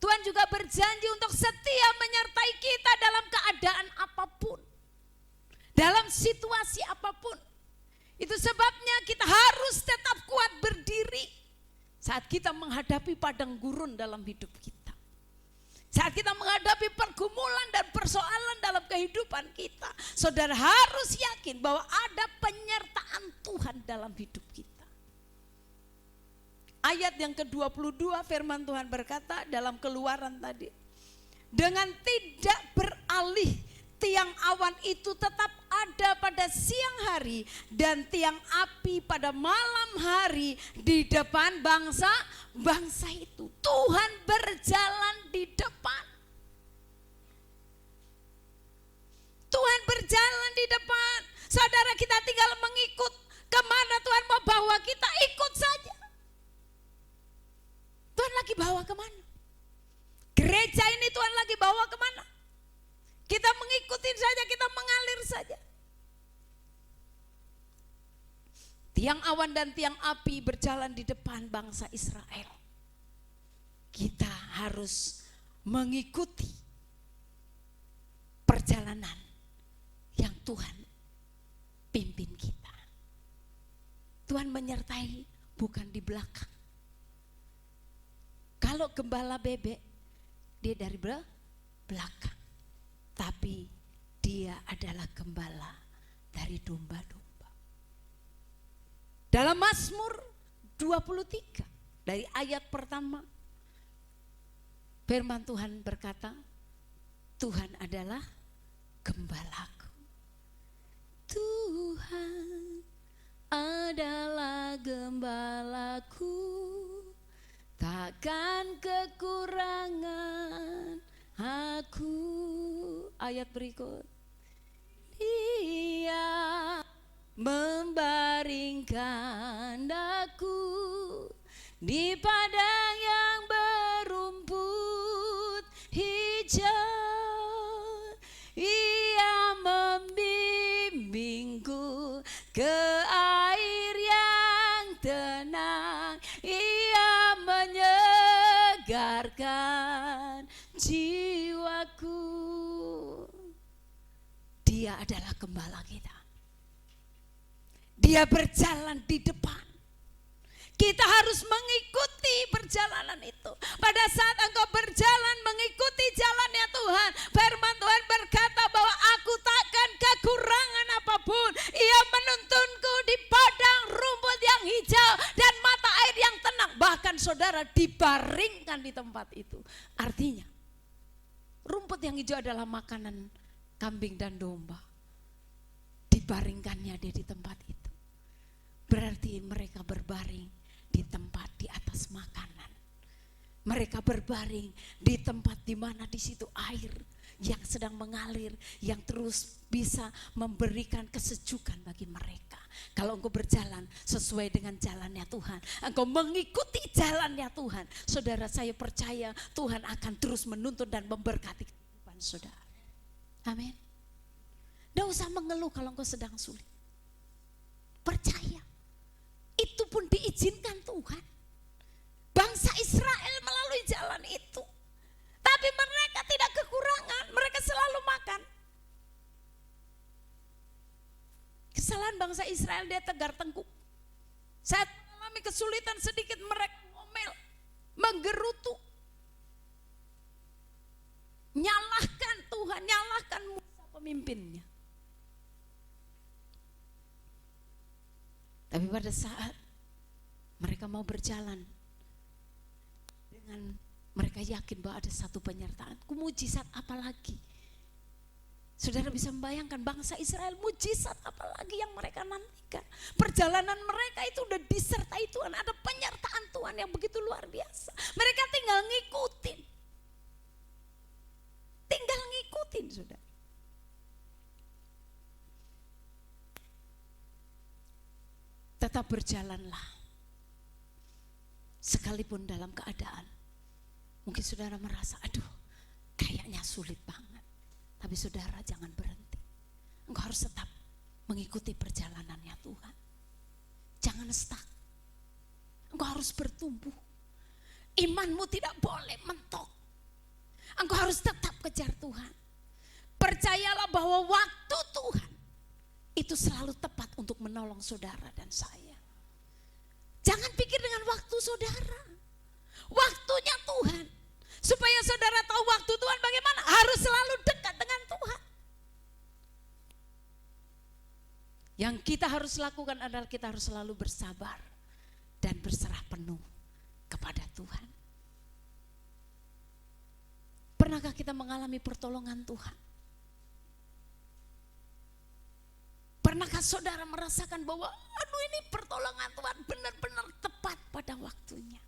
Tuhan juga berjanji untuk setia menyertai kita dalam keadaan apapun, dalam situasi apapun. Itu sebabnya kita harus tetap kuat berdiri saat kita menghadapi padang gurun dalam hidup kita. Saat kita menghadapi pergumulan dan persoalan dalam kehidupan kita, saudara harus yakin bahwa ada penyertaan Tuhan dalam hidup kita. Ayat yang ke-22 firman Tuhan berkata dalam Keluaran tadi, dengan tidak beralih tiang awan itu tetap ada pada siang hari dan tiang api pada malam hari di depan bangsa itu. Tuhan berjalan di depan. Tuhan berjalan di depan. Saudara, kita tinggal mengikut kemana Tuhan mau bawa kita, ikut saja. Tuhan lagi bawa kemana? Gereja ini Tuhan lagi bawa kemana? Kita mengikuti saja, kita mengalir saja. Tiang awan dan tiang api berjalan di depan bangsa Israel. Kita harus mengikuti perjalanan yang Tuhan pimpin kita. Tuhan menyertai bukan di belakang. Kalau gembala bebek, dia dari belakang. Tapi dia adalah gembala dari domba-domba. Dalam Mazmur 23 dari ayat pertama, firman Tuhan berkata, Tuhan adalah gembalaku. Tuhan adalah gembalaku, takkan kekurangan aku. Ayat berikut. Dia membaringkan aku di padang yang berumput hijau. Ia membimbingku ke air yang tenang. Ia menyegarkan jiwaku. Dia adalah gembala kita. Dia berjalan di depan. Kita harus mengikuti perjalanan itu. Pada saat engkau berjalan mengikuti jalannya Tuhan, firman Tuhan berkata bahwa aku takkan kekurangan apapun. Ia menuntunku di padang rumput yang hijau dan mata air yang tenang. Bahkan saudara, dibaringkan di tempat itu. Artinya rumput yang hijau adalah makanan kambing dan domba. Dibaringkannya dia di tempat itu. Berarti mereka berbaring di tempat di atas makanan. Mereka berbaring di tempat di mana di situ air yang sedang mengalir, yang terus bisa memberikan kesejukan bagi mereka. Kalau engkau berjalan sesuai dengan jalannya Tuhan, engkau mengikuti jalannya Tuhan, saudara, saya percaya Tuhan akan terus menuntun dan memberkati kehidupan saudara. Amin. Tidak usah mengeluh kalau engkau sedang sulit. Percaya. Itu pun diizinkan Tuhan. Bangsa Israel melalui jalan itu. Tapi mereka tidak kekurangan, mereka selalu makan. Kesalahan bangsa Israel, dia tegar tengkuk. Saat mengalami kesulitan sedikit mereka ngomel, menggerutu. Nyalahkan Tuhan, nyalahkan Musa pemimpinnya. Tapi pada saat mereka mau berjalan dengan Mereka yakin bahwa ada satu penyertaan. Mujizat apa lagi? Saudara bisa membayangkan bangsa Israel, mujizat apa lagi yang mereka nantikan? Perjalanan mereka itu udah disertai Tuhan, ada penyertaan Tuhan yang begitu luar biasa. Mereka tinggal ngikutin. Tinggal ngikutin, saudara. Tetap berjalanlah. Sekalipun dalam keadaan mungkin saudara merasa, aduh kayaknya sulit banget. Tapi saudara jangan berhenti. Engkau harus tetap mengikuti perjalanannya Tuhan. Jangan stuck. Engkau harus bertumbuh. Imanmu tidak boleh mentok. Engkau harus tetap kejar Tuhan. Percayalah bahwa waktu Tuhan itu selalu tepat untuk menolong saudara dan saya. Jangan pikir dengan waktu saudara. Waktunya Tuhan. Supaya saudara tahu waktu Tuhan bagaimana, harus selalu dekat dengan Tuhan. Yang kita harus lakukan adalah kita harus selalu bersabar dan berserah penuh kepada Tuhan. Pernahkah kita mengalami pertolongan Tuhan? Pernahkah saudara merasakan bahwa aduh ini pertolongan Tuhan benar-benar tepat pada waktunya?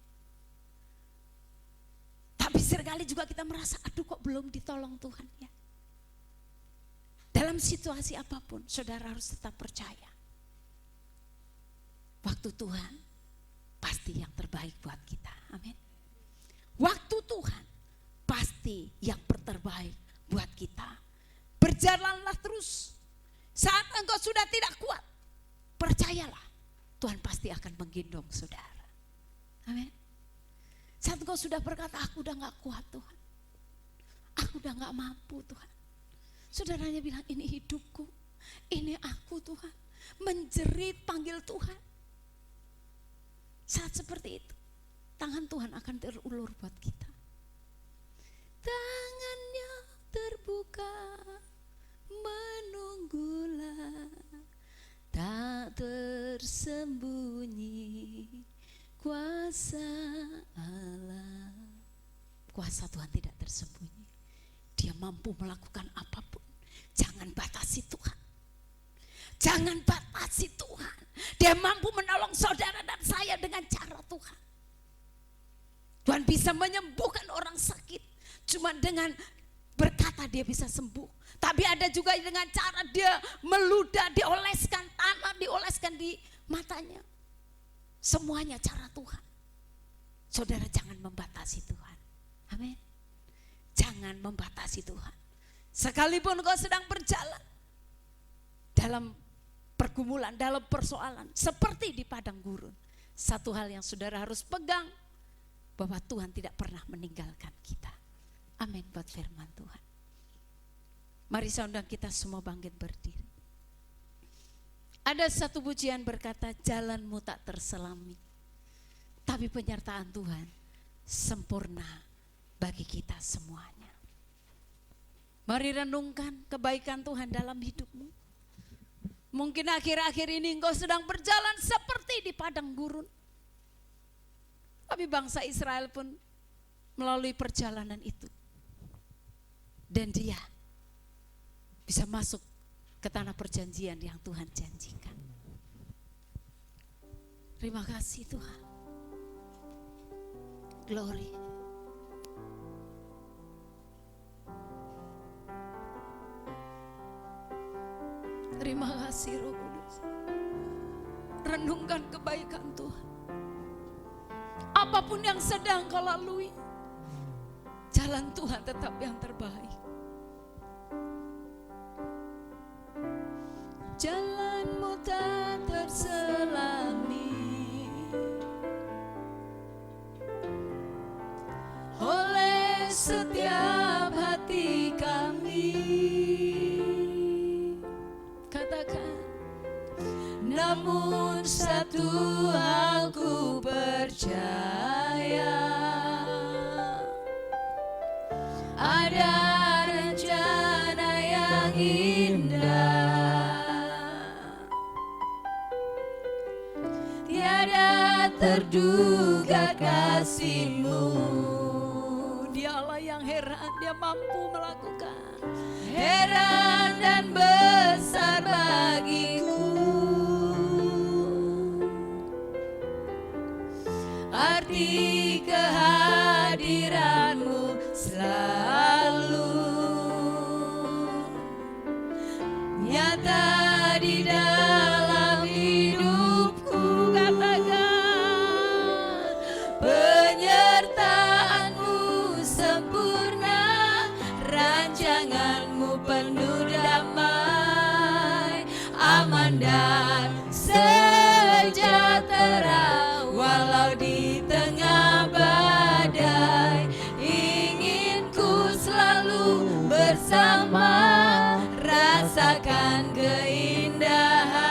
Tapi seringkali juga kita merasa aduh kok belum ditolong Tuhan ya. Dalam situasi apapun saudara harus tetap percaya. Waktu Tuhan pasti yang terbaik buat kita. Amin. Waktu Tuhan pasti yang terbaik buat kita. Berjalanlah terus. Saat engkau sudah tidak kuat, percayalah Tuhan pasti akan menggendong saudara. Amin. Saat engkau sudah berkata, aku udah gak kuat Tuhan, aku udah gak mampu Tuhan, saudaranya bilang ini hidupku, ini aku Tuhan, menjerit panggil Tuhan. Saat seperti itu, tangan Tuhan akan terulur buat kita. Tangannya terbuka, menunggulah, tak tersembunyi kuasa Allah. Kuasa Tuhan tidak tersembunyi. Dia mampu melakukan apapun. Jangan batasi Tuhan. Jangan batasi Tuhan. Dia mampu menolong saudara dan saya dengan cara Tuhan. Tuhan bisa menyembuhkan orang sakit. Cuma dengan berkata dia bisa sembuh. Tapi ada juga dengan cara dia meludah, dioleskan tanah, dioleskan di matanya. Semuanya cara Tuhan. Saudara jangan membatasi Tuhan. Amin. Jangan membatasi Tuhan. Sekalipun kau sedang berjalan dalam pergumulan, dalam persoalan, seperti di padang gurun. Satu hal yang saudara harus pegang, bahwa Tuhan tidak pernah meninggalkan kita. Amin buat firman Tuhan. Mari saya undang kita semua bangkit berdiri. Ada satu pujian berkata, jalanmu tak terselami, tapi penyertaan Tuhan sempurna bagi kita semuanya. Mari renungkan kebaikan Tuhan dalam hidupmu. Mungkin akhir-akhir ini engkau sedang berjalan seperti di padang gurun. Tapi bangsa Israel pun melalui perjalanan itu. Dan dia bisa masuk ke tanah perjanjian yang Tuhan janjikan. Terima kasih Tuhan. Glory. Terima kasih Roh Kudus. Renungkan kebaikan Tuhan. Apapun yang sedang kau lalui, jalan Tuhan tetap yang terbaik. Jalanmu tak terselami oleh setiap hati kami. Katakan, namun satu aku percaya, ada rencana yang indah. Tiada terduga kasih-Mu Tuhan, dia mampu melakukan. Heran dan besar bagiku arti kehadiranmu selalu nyata di dalam hidupku. Katakan, penyertaanmu sempurna, rancanganmu penuh damai, aman dan sejahtera walau di tengah badai. Ingin ku selalu bersama, rasakan keindahan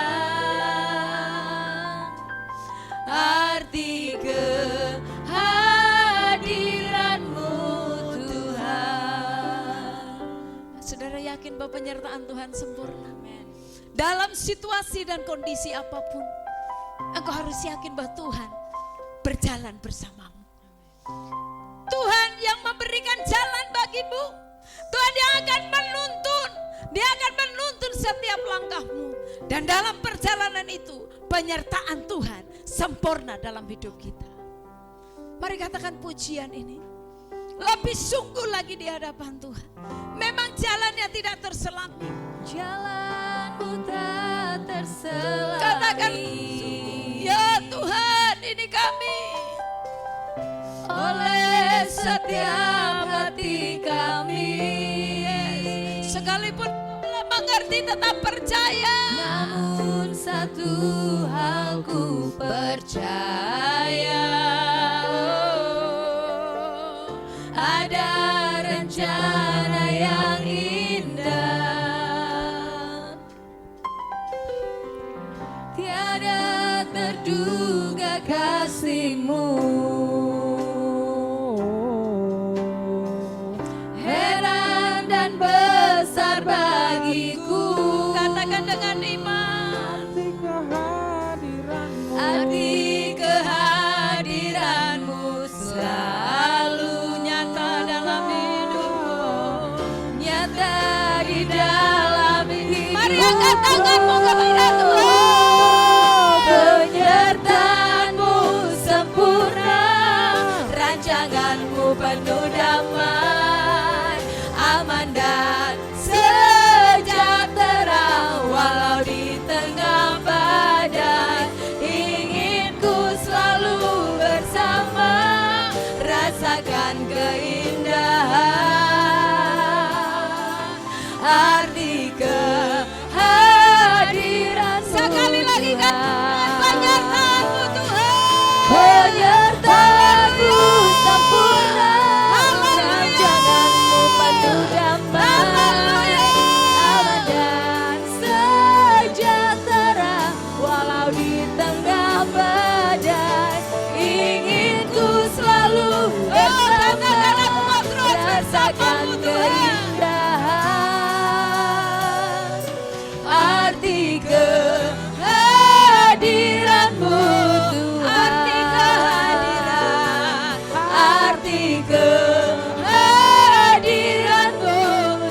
arti kehadiranmu Tuhan. saudara yakin bahwa penyertaan Tuhan sempurna? Dalam situasi dan kondisi apapun, engkau harus yakin bahwa Tuhan berjalan bersamamu. Tuhan yang memberikan jalan bagimu. Tuhan yang akan menuntun. Dia akan menuntun setiap langkahmu. Dan dalam perjalanan itu, penyertaan Tuhan sempurna dalam hidup kita. Mari katakan pujian ini. Lebih sungguh lagi di hadapan Tuhan. Memang jalannya tidak terselami. Jalanmu tak terselami. Katakan, ya Tuhan, ini kami. Oleh setiap hati kami, Sekalipun belum mengerti tetap percaya. namun satu hal ku percaya, ada rencana yang indah, tiada terduga kasih-Mu. Heran dan besar bagiku, Katakan dengan iman. arti kehadiranmu selalu Nyata dalam hidupku. nyata di dalam hidupku. Mari angkat tanganmu kepada Tuhan. Penyertaanmu sempurna, rancanganmu penuh damai, aman dan sejahtera walau di tengah badai. Ingin ku selalu bersama, rasakan keindahan arti kehadiran. Sekali lagi katakan penyertaan-Mu Tuhan. Penyertaanmu sempurna, rancanganmu penuh damai, aman dan sejahtera walau di tengah badai. Ingin ku selalu bersama, rasakan keindahan arti kehadiranmu Tuhan. Arti kehadiranmu,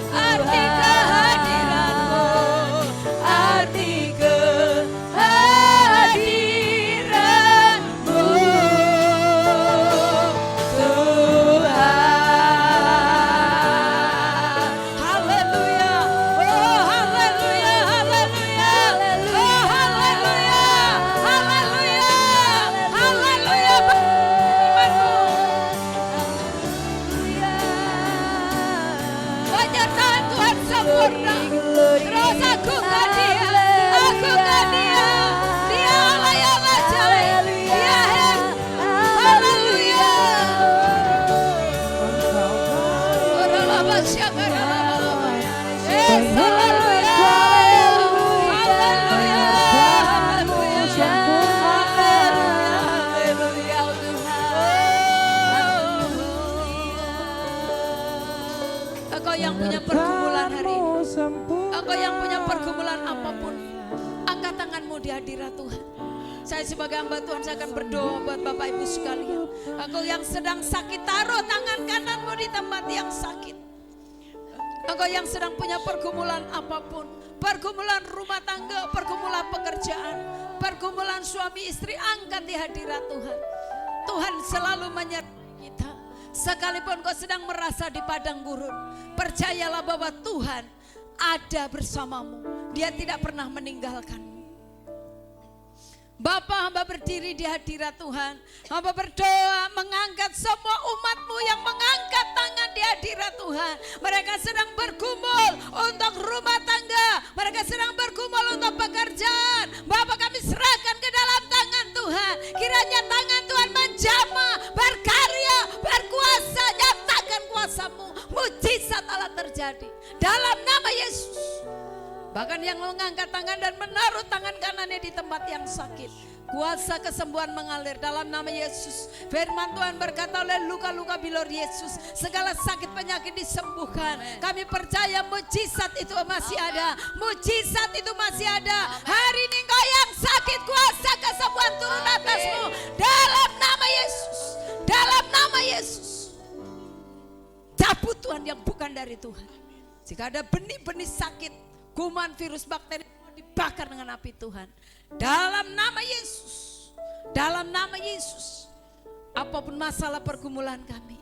arti kehadiranmu, arti kehadiranmu Tuhan. Haleluya. Oh haleluya, haleluya. Oh haleluya. Haleluya. Haleluya. Penyertaan Tuhan sempurna. Terus agungkan Dia. Agungkan Dia. Dia Allah yang ajaib. Dia hebat. Haleluya. Engkau yang punya pergumulan hari ini, engkau yang punya pergumulan apapun, angkat tanganmu di hadirat Tuhan. Saya sebagai hamba Tuhan, saya akan berdoa buat Bapak Ibu sekalian. Engkau yang sedang sakit, taruh tangan kananmu di tempat yang sakit. Engkau yang sedang punya pergumulan apapun, pergumulan rumah tangga, pergumulan pekerjaan, pergumulan suami istri, angkat di hadirat Tuhan. Tuhan selalu menyertai kita. Sekalipun kau sedang merasa di padang gurun, percayalah bahwa Tuhan ada bersamamu. Dia tidak pernah meninggalkanmu. Bapa, hamba berdiri di hadirat Tuhan. Hamba berdoa mengangkat semua umatmu yang mengangkat tangan di hadirat Tuhan. Mereka sedang bergumul untuk rumah tangga. Mereka sedang bergumul untuk pekerjaan. Bapa, kami serahkan ke dalam tangan Tuhan. Kiranya tangan Tuhan menjamah, berkarya, berkuasa. Nyatakan kuasamu. Mujizat Allah terjadi dalam nama Yesus. Bahkan yang mengangkat tangan dan menaruh tangan kanannya di tempat yang sakit, kuasa kesembuhan mengalir dalam nama Yesus. Firman Tuhan berkata, oleh luka-luka bilur Yesus segala sakit penyakit disembuhkan. Kami percaya mujizat itu masih ada. Mujizat itu masih ada. Hari ini kau yang sakit, kuasa kesembuhan turun atasmu dalam nama Yesus. Dalam nama Yesus. Cabut Tuhan yang bukan dari Tuhan. Jika ada benih-benih sakit, kuman, virus, bakteri dibakar dengan api Tuhan. Dalam nama Yesus. Dalam nama Yesus. Apapun masalah pergumulan kami,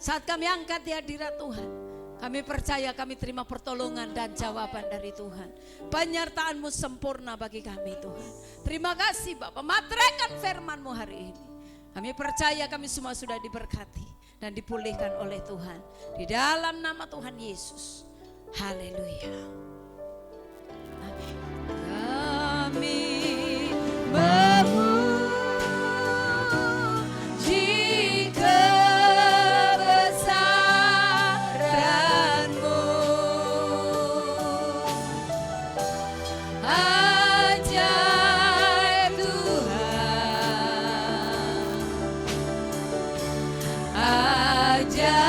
saat kami angkat di hadirat Tuhan, kami percaya kami terima pertolongan dan jawaban dari Tuhan. Penyertaan-Mu sempurna bagi kami Tuhan. Terima kasih Bapak, materaikan firman-Mu hari ini. Kami percaya kami semua sudah diberkati dan dipulihkan oleh Tuhan. Di dalam nama Tuhan Yesus. Haleluya. Kami memuji kebesaran-Mu, ajaib Tuhan, ajaib.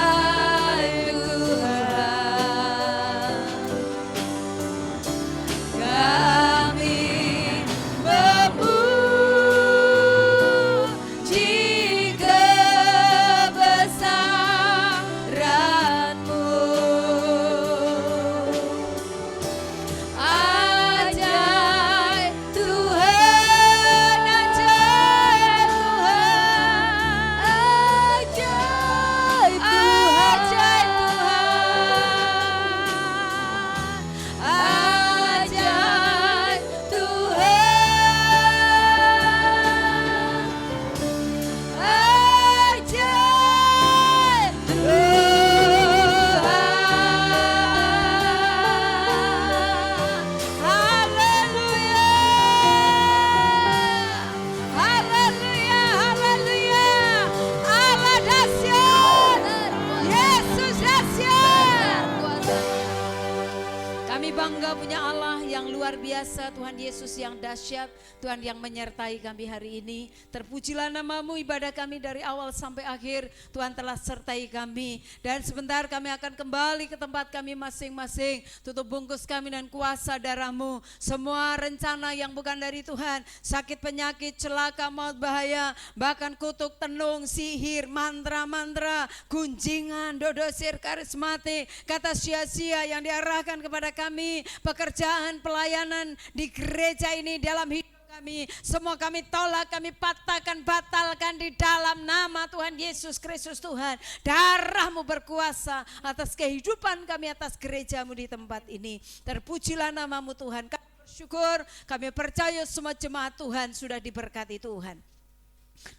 Tuhan Yesus yang dahsyat, Tuhan yang menyertai kami hari ini. Terpujilah nama-Mu, ibadah kami dari awal sampai akhir Tuhan telah sertai kami. Dan sebentar kami akan kembali ke tempat kami masing-masing. Tutup bungkus kami dan kuasa darah-Mu. Semua rencana yang bukan dari Tuhan, sakit, penyakit, celaka, maut, bahaya, bahkan kutuk, tenung, sihir, mantra-mantra, gunjingan, dodosir, karismatik, kata sia-sia yang diarahkan kepada kami, pekerjaan, pelayanan di gereja ini, dalam hidup kami, semua kami tolak, kami patahkan, batalkan di dalam nama Tuhan Yesus Kristus. Tuhan, darah-Mu berkuasa atas kehidupan kami, atas gereja-Mu di tempat ini. Terpujilah nama-Mu Tuhan. Kami bersyukur, kami percaya semua jemaat Tuhan sudah diberkati Tuhan.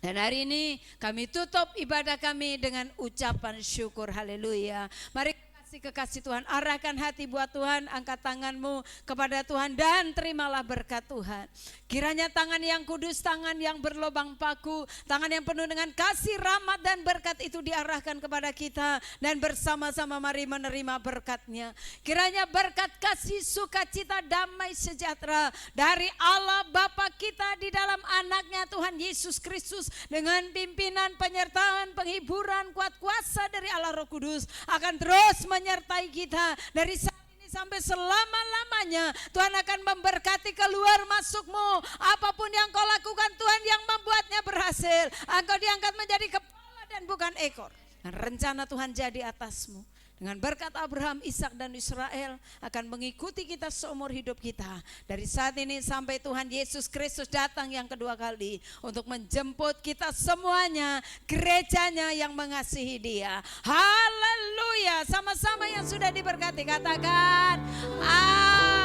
Dan hari ini kami tutup ibadah kami dengan ucapan syukur. Haleluya. Mari kekasih Tuhan, arahkan hati buat Tuhan, angkat tanganmu kepada Tuhan dan terimalah berkat Tuhan. Kiranya tangan yang kudus, tangan yang berlobang paku, tangan yang penuh dengan kasih, rahmat dan berkat itu diarahkan kepada kita, dan bersama-sama mari menerima berkat-Nya. Kiranya berkat, kasih, sukacita, damai, sejahtera dari Allah Bapa kita di dalam anak-Nya Tuhan Yesus Kristus, dengan pimpinan, penyertaan, penghiburan, kuat kuasa dari Allah Roh Kudus akan terus menyertai kita dari saat ini sampai selama-lamanya. Tuhan akan memberkati keluar masukmu. Apapun yang kau lakukan, Tuhan yang membuatnya berhasil. Engkau diangkat menjadi kepala dan bukan ekor. Dan rencana Tuhan jadi atasmu. Dengan berkat Abraham, Ishak dan Israel akan mengikuti kita seumur hidup kita. Dari saat ini sampai Tuhan Yesus Kristus datang yang kedua kali untuk menjemput kita semuanya, gerejanya yang mengasihi Dia. Haleluya. Sama-sama yang sudah diberkati katakan amin.